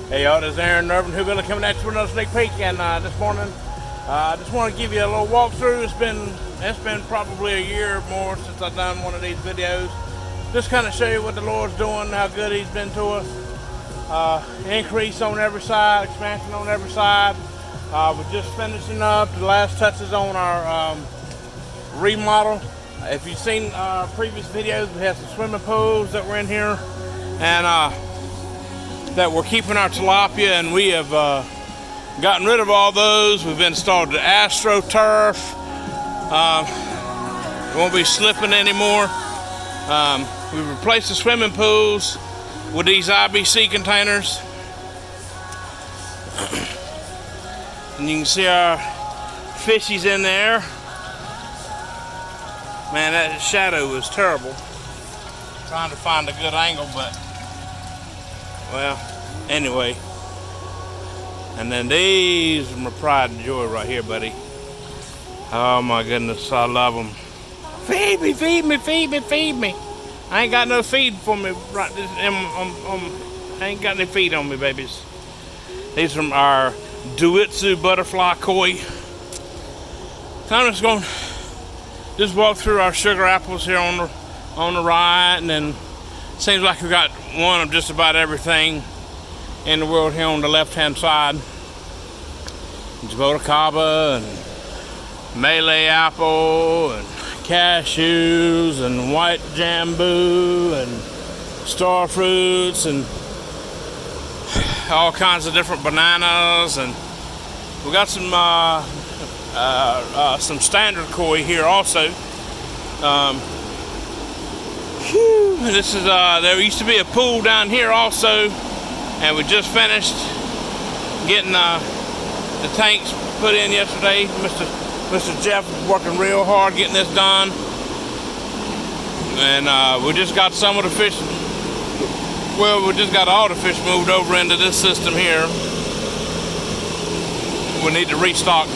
Hey y'all, this is Aaron Irvin, Hillbilly, coming at you with another sneak peek. And this morning, I just want to give you a little walkthrough. It's been probably a year or more since I've done one of these videos. Just kind of show you what the Lord's doing, how good He's been to us. Increase on every side, expansion on every side. We're just finishing up the last touches on our remodel. If you've seen our previous videos, we have some swimming pools that were in here, and that we're keeping our tilapia, and we have gotten rid of all those. We've installed the AstroTurf. We won't be slipping anymore. We've replaced the swimming pools with these IBC containers. And you can see our fishies in there. Man, that shadow was terrible. Trying to find a good angle, but well, anyway. And then these are my pride and joy right here, buddy. Oh my goodness, I love them. Feed me, feed me, feed me, feed me. I ain't got no feed for me right this. I ain't got any feed on me, babies. These are our Duitsu butterfly koi. So I'm just going to walk through our sugar apples here on the right, and then seems like we got one of just about everything in the world here on the left-hand side. Jabotacaba and Malay apple and cashews and white jambu and star fruits and all kinds of different bananas, and we got some standard koi here also. This is there used to be a pool down here also, and we just finished getting the tanks put in yesterday. Mr. Jeff was working real hard getting this done, and we just got some of the fish. Well, we just got all the fish moved over into this system here. We need to restock.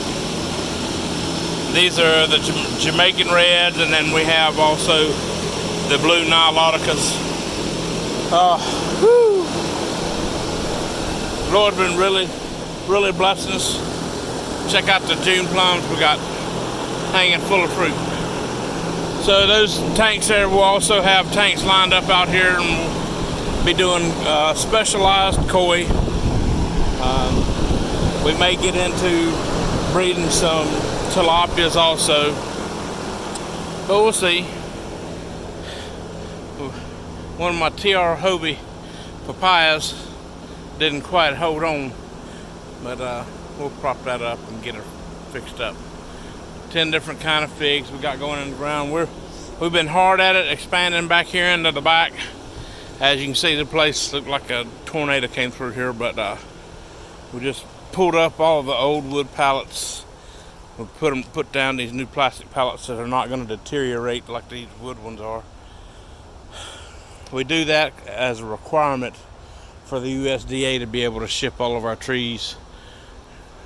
These are the Jamaican reds, and then we have also the blue Niloticas. Lord's been really blessing us. Check out the June plums we got hanging full of fruit. So those tanks there, we'll also have tanks lined up out here, and we'll be doing specialized koi. We may get into breeding some tilapias also, but we'll see. One of my TR Hobie papayas didn't quite hold on, but we'll prop that up and get her fixed up. 10 different kind of figs we got going in the ground. We've been hard at it, expanding back here into the back. As you can see, the place looked like a tornado came through here, but we just pulled up all the old wood pallets. We put down these new plastic pallets that are not going to deteriorate like these wood ones are. We do that as a requirement for the USDA to be able to ship all of our trees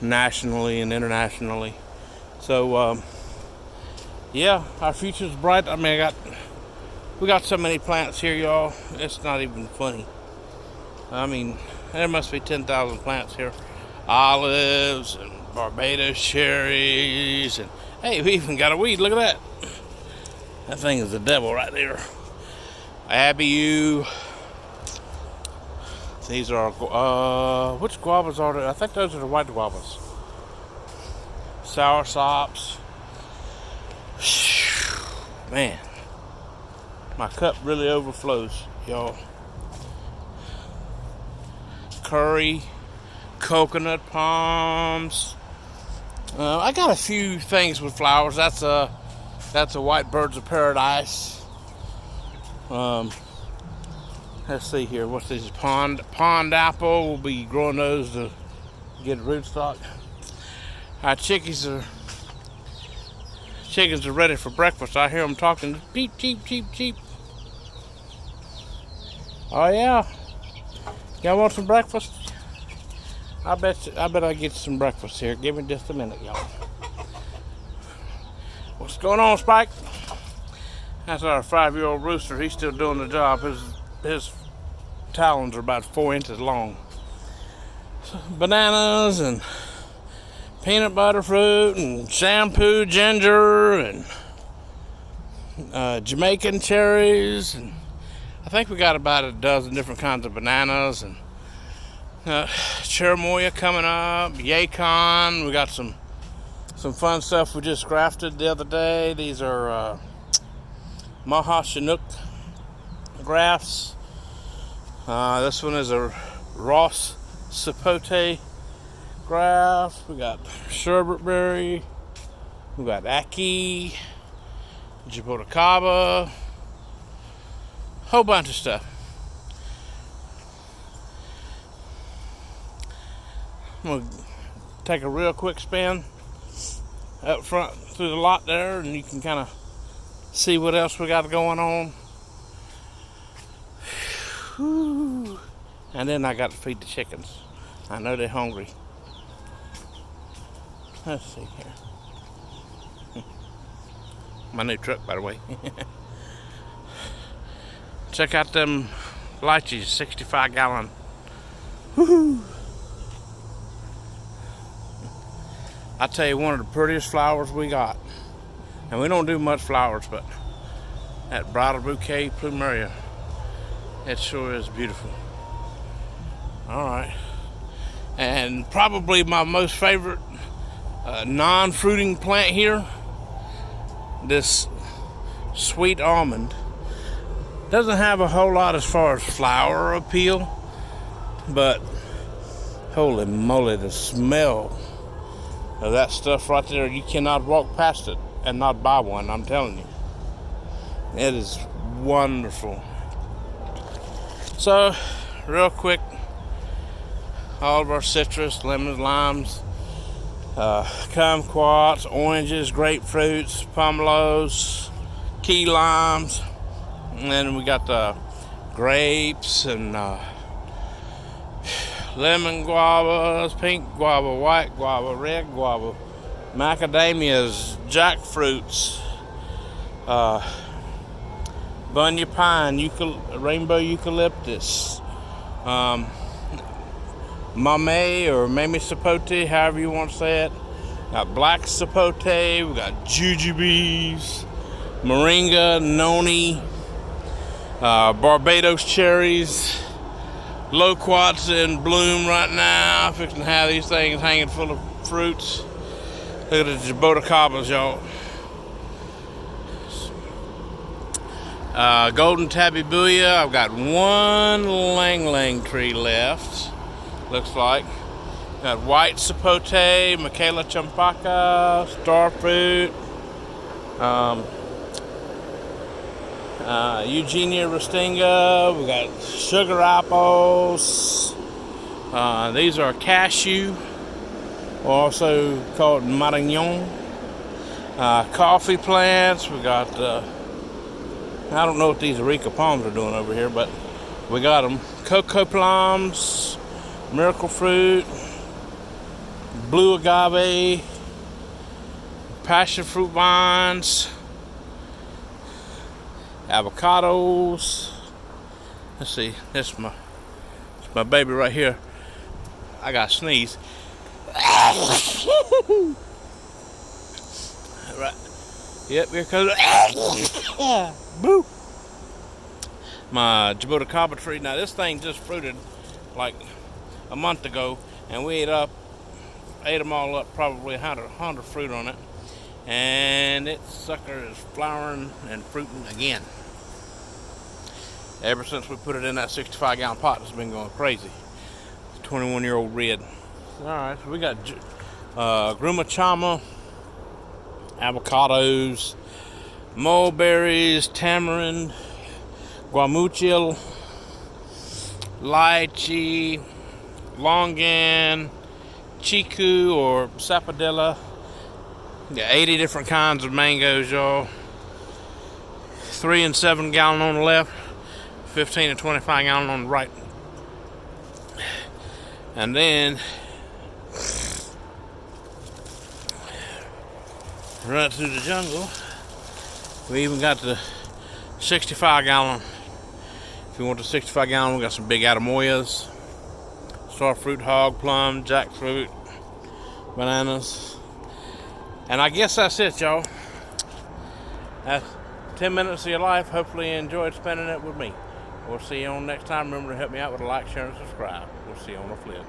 nationally and internationally. So yeah, our future's bright. I mean, we got so many plants here, y'all. It's not even funny. I mean, there must be 10,000 plants here. Olives and Barbados cherries, and hey, we even got a weed. Look at that. That thing is the devil right there. Abiu. These are which guavas are they? I think those are the white guavas. Sour sops. Man, my cup really overflows, y'all. Curry, coconut palms. I got a few things with flowers. That's a white birds of paradise. Let's see here. What's this? Pond apple. We'll be growing those to get rootstock. Our chickens are ready for breakfast. I hear them talking. Cheep, cheep, cheep, cheep. Oh yeah. Y'all want some breakfast? I bet I get some breakfast here. Give me just a minute, y'all. What's going on, Spike? That's our 5-year-old rooster. He's still doing the job. His talons are about 4 inches long. bananas and peanut butter fruit and shampoo ginger and Jamaican cherries, and I think we got about a dozen different kinds of bananas, and cherimoya coming up, yacon. We got some fun stuff we just grafted the other day. These are Maha Chinook grafts. This one is a Ross Sapote graft. We got sherbet berry. We got ackee, jaboticaba, whole bunch of stuff. I'm gonna take a real quick spin up front through the lot there, and you can kind of see what else we got going on. Whew. And then I got to feed the chickens. I know they're hungry. Let's see here. My new truck, by the way. Check out them lychees, 65-gallon. Woohoo! I tell you, one of the prettiest flowers we got. And we don't do much flowers, but that bridal bouquet plumeria, it sure is beautiful. All right. And probably my most favorite non-fruiting plant here, this sweet almond. Doesn't have a whole lot as far as flower appeal, but holy moly, the smell of that stuff right there, you cannot walk past it and not buy one, I'm telling you. It is wonderful. So, real quick, all of our citrus, lemons, limes, kumquats, oranges, grapefruits, pomelos, key limes, and then we got the grapes and lemon guavas, pink guava, white guava, red guava, macadamias, jackfruits, bunya pine, rainbow eucalyptus, mamey or mamey sapote, however you want to say it. Got black sapote, we got jujubes, moringa, noni, Barbados cherries, loquats in bloom right now. Fixing to have these things hanging full of fruits. Look at the jaboticabas, y'all. Golden tabibuya. I've got one lang-lang tree left, looks like. Got white sapote, Michaela champaca, starfruit, Eugenia rustinga. We got sugar apples. These are cashew, also called marignon. Coffee plants. We got I don't know what these areca palms are doing over here, but we got them. Cocoa plums, miracle fruit, blue agave, passion fruit vines, avocados. Let's see, this is my baby right here. I got to sneeze. Right. Yep, here comes. Boo. My jaboticaba tree. Now this thing just fruited like a month ago, and we ate them all up, probably 100 fruit on it, and it sucker is flowering and fruiting again. Ever since we put it in that 65-gallon pot, it's been going crazy. 21-year-old red. All right, so we got grumachama, avocados, mulberries, tamarind, guamuchil, lychee, longan, chiku or sapodilla. Got 80 different kinds of mangoes, y'all. 3 and 7 gallon on the left, 15 and 25 gallon on the right. And then right through the jungle, we even got the 65 gallon. If you want the 65 gallon, we got some big Adamoyas, starfruit, hog plum, jackfruit, bananas. And I guess that's it, y'all. That's 10 minutes of your life. Hopefully you enjoyed spending it with me. We'll see you on next time. Remember to help me out with a like, share, and subscribe. We'll see you on the flip.